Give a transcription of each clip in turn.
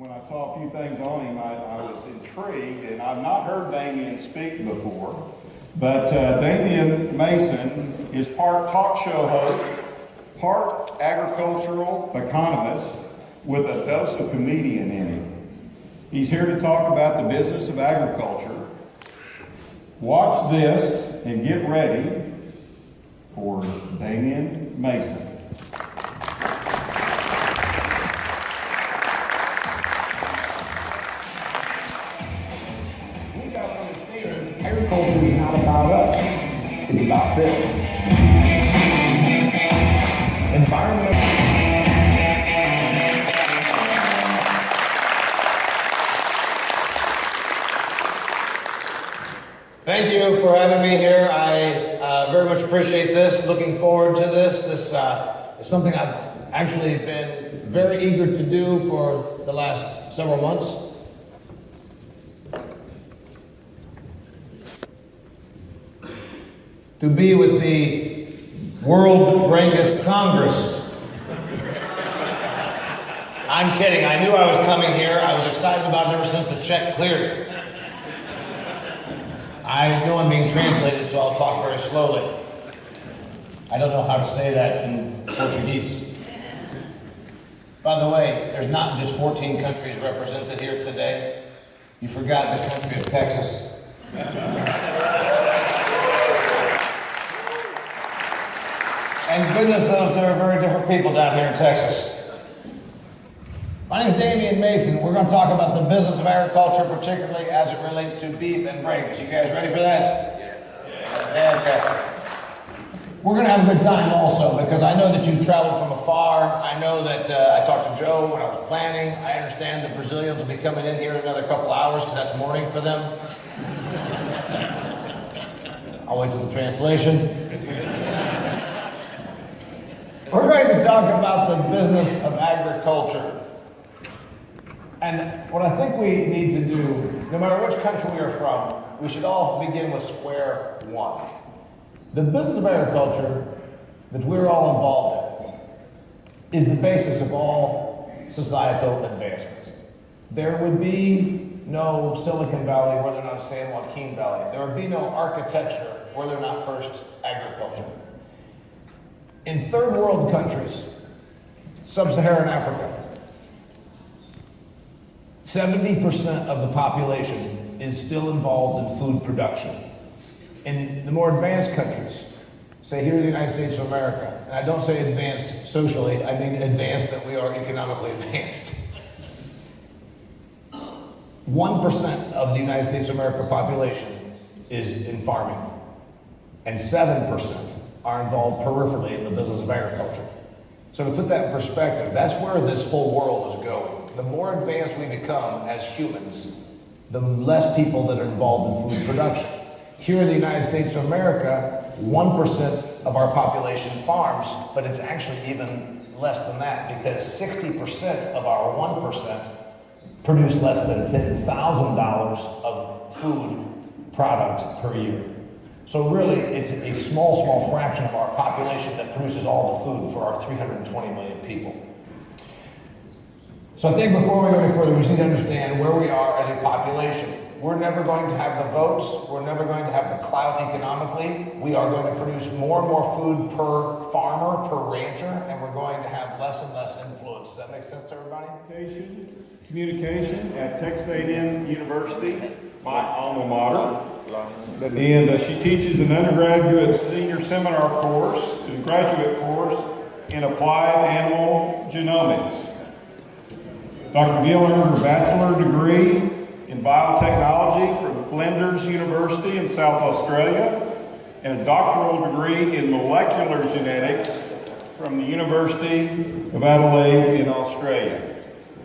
when I saw a few things on him, I was intrigued, and I've not heard Damian speak before. But Damian Mason is part talk show host, part agricultural economist with a dose of comedian in him. He's here to talk about the business of agriculture. Watch this and get ready for Damian Mason. We got to understand agriculture is not about us. It's about this. Environment. Thank you for having me here. I very much appreciate this. Looking forward to this. This is something I've actually been very eager to do for the last several months. To be with the World Brangus Congress. I'm kidding. I knew I was coming here. I was excited about it ever since the check cleared. I know I'm being translated, so I'll talk very slowly. I don't know how to say that in Portuguese. By the way, there's not just 14 countries represented here today. You forgot the country of Texas. And goodness knows there are very different people down here in Texas. My name is Damian Mason. We're going to talk about the business of agriculture, particularly as it relates to beef and Brangus. You guys ready for that? Yes. Fantastic. We're going to have a good time also, because I know that you've traveled from afar. I know that I talked to Joe when I was planning. I understand the Brazilians will be coming in here in another couple hours because that's morning for them. I'll wait till the translation. We're going to talk about the business of agriculture. And what I think we need to do, no matter which country we are from, we should all begin with square one. The business of agriculture that we're all involved in is the basis of all societal advancement. There would be no Silicon Valley were there not a San Joaquin Valley. There would be no architecture were there not first agriculture. In third world countries, sub-Saharan Africa, 70% of the population is still involved in food production. In the more advanced countries, say here in the United States of America, and I don't say advanced socially, I mean advanced that we are economically advanced. 1% of the United States of America population is in farming, and 7% are involved peripherally in the business of agriculture. So to put that in perspective, that's where this whole world is going. The more advanced we become as humans, the less people that are involved in food production. Here in the United States of America, 1% of our population farms, but it's actually even less than that, because 60% of our 1% produce less than $10,000 of food product per year. So really, it's a small fraction of our population that produces all the food for our 320 million people. So I think before we go any further, we just need to understand where we are as a population. We're never going to have the votes. We're never going to have the clout economically. We are going to produce more and more food per farmer, per rancher, and we're going to have less and less influence. Does that make sense to everybody? Communication at Texas A&M University, my alma mater. And she teaches an undergraduate senior seminar course and graduate course in applied animal genomics. Dr. Gill earned her bachelor degree in biotechnology from Flinders University in South Australia and a doctoral degree in molecular genetics from the University of Adelaide in Australia.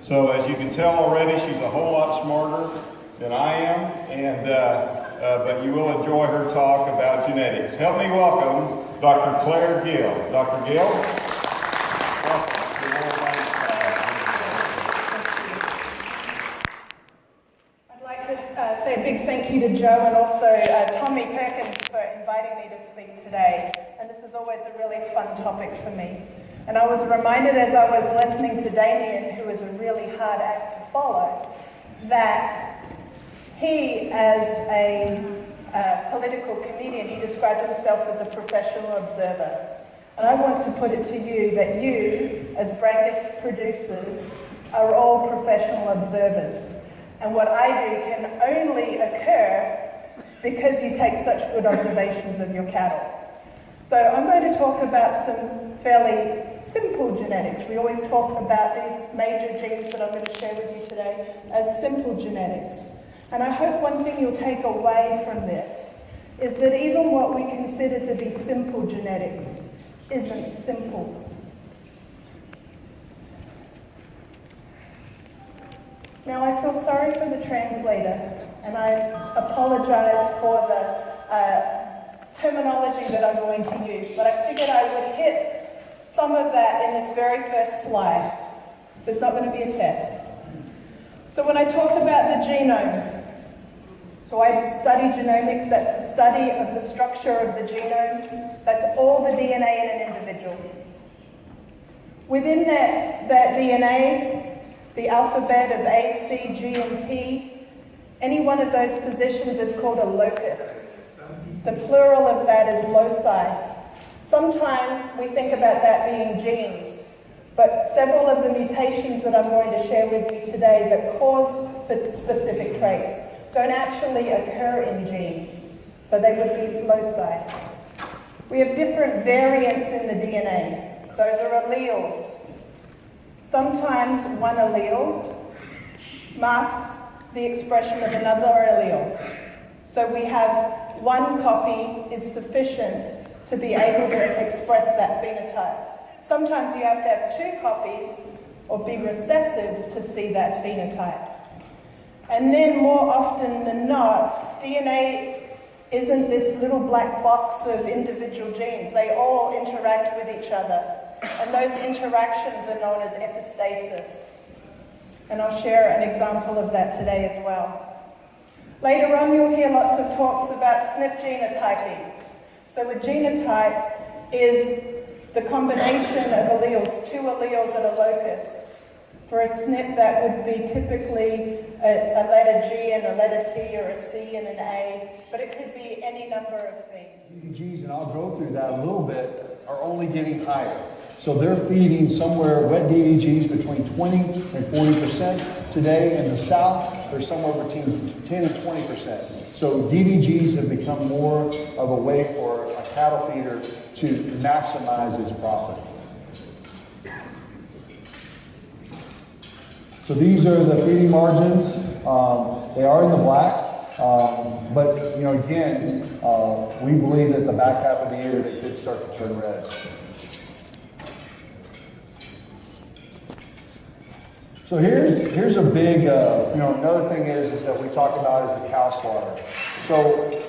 So as you can tell already, she's a whole lot smarter than I am, but you will enjoy her talk about genetics. Help me welcome Dr.Clare Gill. Dr. Gill? Welcome. I'd like to say a big thank you to Joe and also Tommy Perkins for inviting me to speak today. And this is always a really fun topic for me. And I was reminded as I was listening to Damian, who is a really hard act to follow, that he, as a political comedian, he described himself as a professional observer. And I want to put it to you that you, as Brangus producers, are all professional observers. And what I do can only occur because you take such good observations of your cattle. So I'm going to talk about some fairly simple genetics. We always talk about these major genes that I'm going to share with you today as simple genetics. And I hope one thing you'll take away from this is that even what we consider to be simple genetics isn't simple. Now, I feel sorry for the translator, and I apologize for the terminology that I'm going to use, but I figured I would hit some of that in this very first slide. There's not going to be a test. So when I talk about the genome, so I study genomics, that's the study of the structure of the genome. That's all the DNA in an individual. Within that DNA, the alphabet of A, C, G, and T, any one of those positions is called a locus. The plural of that is loci. Sometimes we think about that being genes, but several of the mutations that I'm going to share with you today that cause specific traits don't actually occur in genes, so they would be loci. We have different variants in the DNA. Those are alleles. Sometimes one allele masks the expression of another allele. So we have one copy is sufficient to be able to express that phenotype. Sometimes you have to have two copies or be recessive to see that phenotype. And then more often than not, DNA isn't this little black box of individual genes. They all interact with each other. And those interactions are known as epistasis. And I'll share an example of that today as well. Later on, you'll hear lots of talks about SNP genotyping. So a genotype is the combination of alleles, two alleles at a locus. For a SNP, that would be typically a letter G and a letter T, or a C and an A, but it could be any number of things. EPDs, and I'll go through that a little bit, are only getting higher. So they're feeding somewhere, wet DDGs between 20 and 40%. Today in the South, they're somewhere between 10 and 20%. So DDGs have become more of a way for a cattle feeder to maximize its profit. So these are the feeding margins. They are in the black, but again, we believe that the back half of the year they could start to turn red. So here's a big, another thing is that we talk about is the cow slaughter. So,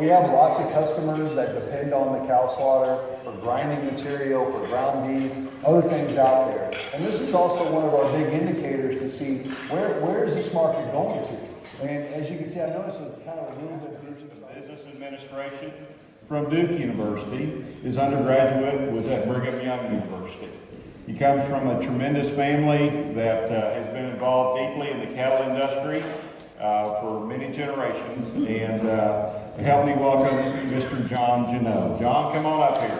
we have lots of customers that depend on the cow slaughter for grinding material, for ground beef, other things out there. And this is also one of our big indicators to see where is this market going to. And as you can see, I noticed it's kind of a little bit different. Business Administration from Duke University. His undergraduate was at Brigham Young University. He comes from a tremendous family that has been involved deeply in the cattle industry for many generations. And help me welcome Mr. John Genho. John, come on up here.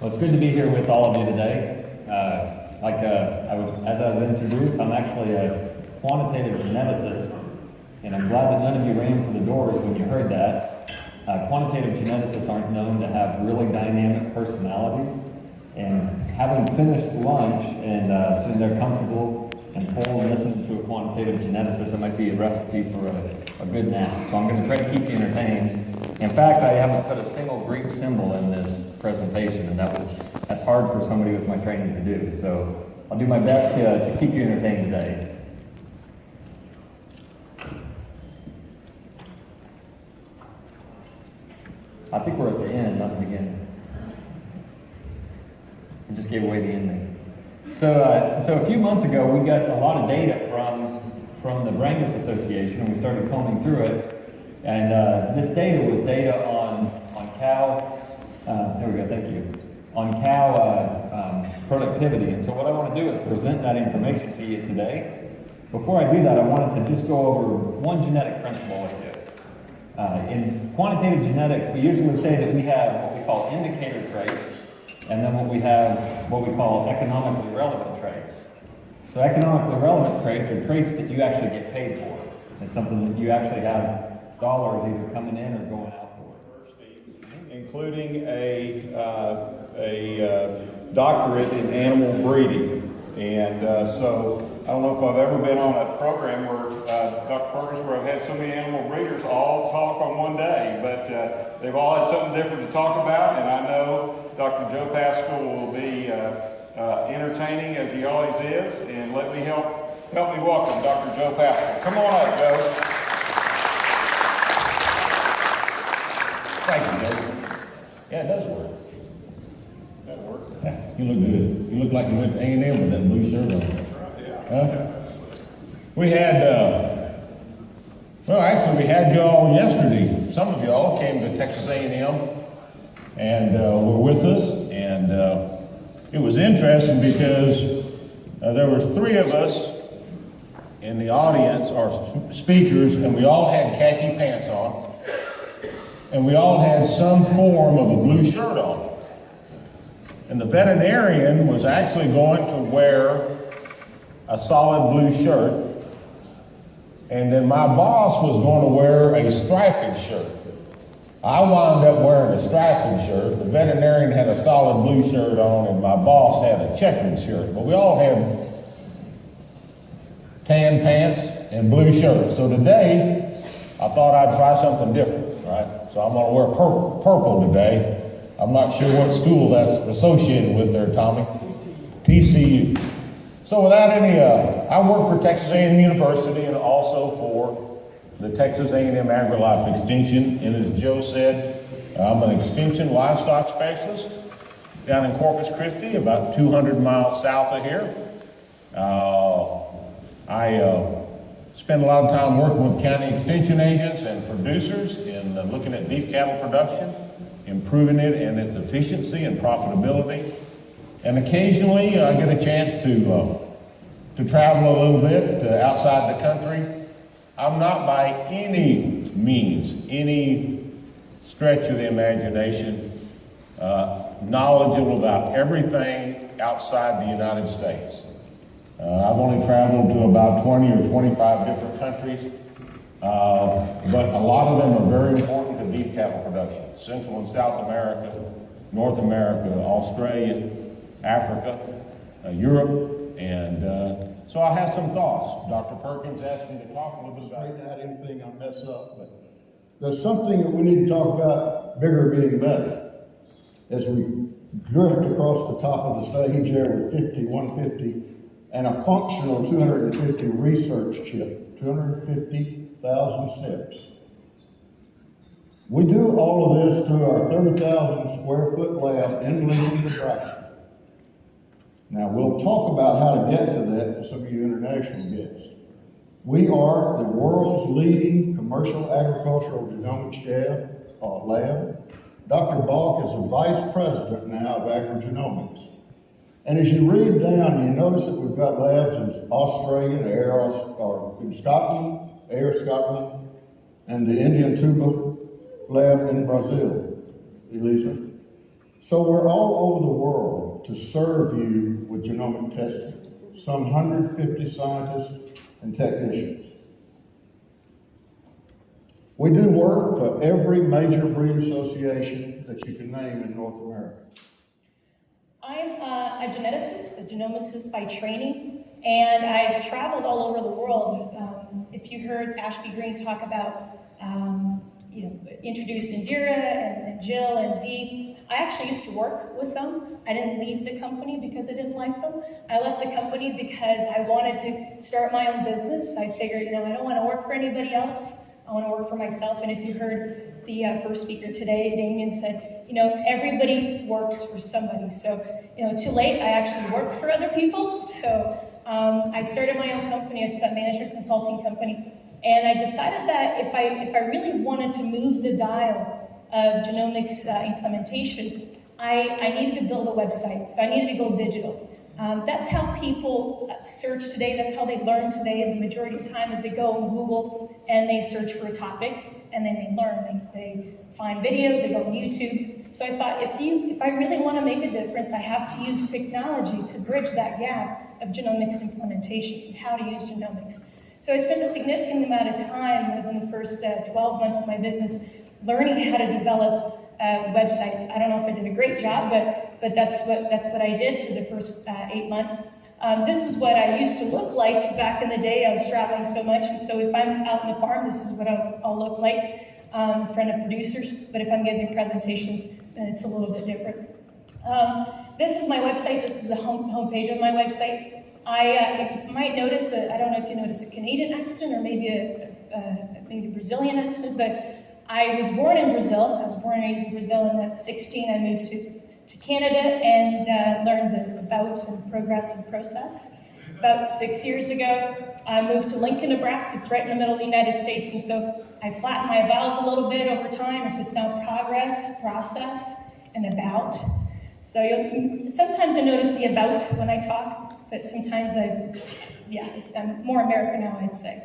Well, it's good to be here with all of you today. As I was introduced, I'm actually a quantitative geneticist, and I'm glad that none of you ran for the doors when you heard that. Quantitative geneticists aren't known to have really dynamic personalities, and having finished lunch and sitting there comfortable and full and listening to a quantitative geneticist, it might be a recipe for a good nap. So I'm going to try to keep you entertained. In fact, I haven't put a single Greek symbol in this presentation, and that's hard for somebody with my training to do. So I'll do my best to keep you entertained today. I think we're at the end, not the beginning. I just gave away the ending. So a few months ago, we got a lot of data from the Brangus Association, and we started combing through it. And this data was data on cow, there we go, thank you, on cow productivity. And so what I want to do is present that information to you today. Before I do that, I wanted to just go over one genetic principle with you. In quantitative genetics, we usually say that we have what we call indicator traits, and then what we call economically relevant traits. So economically relevant traits are traits that you actually get paid for. It's something that you actually have dollars either coming in or going out for. Including a doctorate in animal breeding. And so I don't know if I've ever been on a program where, Dr. Perkins, where I've had so many animal breeders all talk on one day, but they've all had something different to talk about, and I know Dr. Joe Paschal will be entertaining as he always is, and let me help me welcome Dr. Joe Paschal. Come on up, Joe. Thank you, Joe. Yeah, it does work. That works. Yeah, you look good. You look like you went to A&M with that blue shirt on. That's right, yeah. Huh? We had, well, actually, we had y'all yesterday. Some of y'all came to Texas A&M and were with us, and it was interesting because there was 3 of us in the audience, or speakers, and we all had khaki pants on, and we all had some form of a blue shirt on. And the veterinarian was actually going to wear a solid blue shirt, and then my boss was going to wear a striped shirt. I wound up wearing a striped shirt. The veterinarian had a solid blue shirt on, and my boss had a checkered shirt. But we all had tan pants and blue shirts. So today, I thought I'd try something different, right? So I'm going to wear purple today. I'm not sure what school that's associated with there, Tommy. TCU. So without any, I work for Texas A&M University and also for the Texas A&M AgriLife Extension. And as Joe said, I'm an extension livestock specialist down in Corpus Christi, about 200 miles south of here. I spend a lot of time working with county extension agents and producers in looking at beef cattle production, improving it and its efficiency and profitability. And occasionally I get a chance to travel a little bit outside the country. I'm not by any means, any stretch of the imagination, knowledgeable about everything outside the United States. I've only traveled to about 20 or 25 different countries, but a lot of them are very important to beef cattle production. Central and South America, North America, Australia, Africa, Europe, and so I have some thoughts. Dr. Perkins asked me to talk a little bit about Straight out anything I mess up, but there's something that we need to talk about, bigger being better. As we drift across the top of the stage there with 150 and a functional 250 research chip, 250,000 steps. We do all of this through our 30,000 square foot lab in Lincoln, Nebraska. Now we'll talk about how to get to that for some of you international guests. We are the world's leading commercial agricultural genomics lab. Dr. Balk is the vice president now of AgriGenomics. And as you read down, you notice that we've got labs in Australia, in Scotland, Scotland, and the Indian tuber lab in Brazil, Elisa. So we're all over the world to serve you with genomic testing. Some 150 scientists and technicians. We do work for every major breed association that you can name in North America. I'm a geneticist, a genomicist by training, and I've traveled all over the world. If you heard Ashby Green talk about, introduced Indira and Gill and Dee, I actually used to work with them. I didn't leave the company because I didn't like them. I left the company because I wanted to start my own business. I figured, I don't want to work for anybody else. I want to work for myself. And if you heard the first speaker today, Damian said, everybody works for somebody. So, too late, I actually work for other people. So I started my own company. It's a management consulting company. And I decided that if I really wanted to move the dial of genomics implementation, I needed to build a website. So I needed to go digital. That's how people search today. That's how they learn today. And the majority of the time is they go on Google and they search for a topic, and then they learn. They find videos, they go on YouTube. So I thought, if I really want to make a difference, I have to use technology to bridge that gap of genomics implementation and how to use genomics. So I spent a significant amount of time within the first 12 months of my business learning how to develop websites. I don't know if I did a great job, but that's what I did for the first 8 months. This is what I used to look like back in the day. I was traveling so much, and so if I'm out on the farm, this is what I'll look like in front of producers. But if I'm giving presentations, then it's a little bit different. This is my website. This is the homepage of my website. You might notice, I don't know if you notice a Canadian accent or maybe a Brazilian accent, but I was born in Brazil. I was born and raised in Brazil, and at 16 I moved to Canada and learned about and progress and process. About 6 years ago, I moved to Lincoln, Nebraska. It's right in the middle of the United States, and so I flattened my vowels a little bit over time, so it's now progress, process, and about. So sometimes you'll notice the about when I talk, but sometimes I'm more American now, I'd say.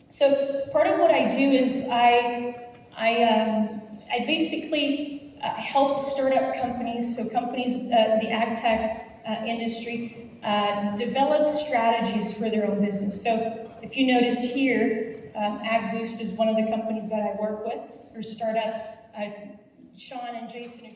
So part of what I do is I basically help startup companies, so companies, the ag tech industry, develop strategies for their own business. So if you noticed here, AgBoost is one of the companies that I work with, or startup. Sean and Jason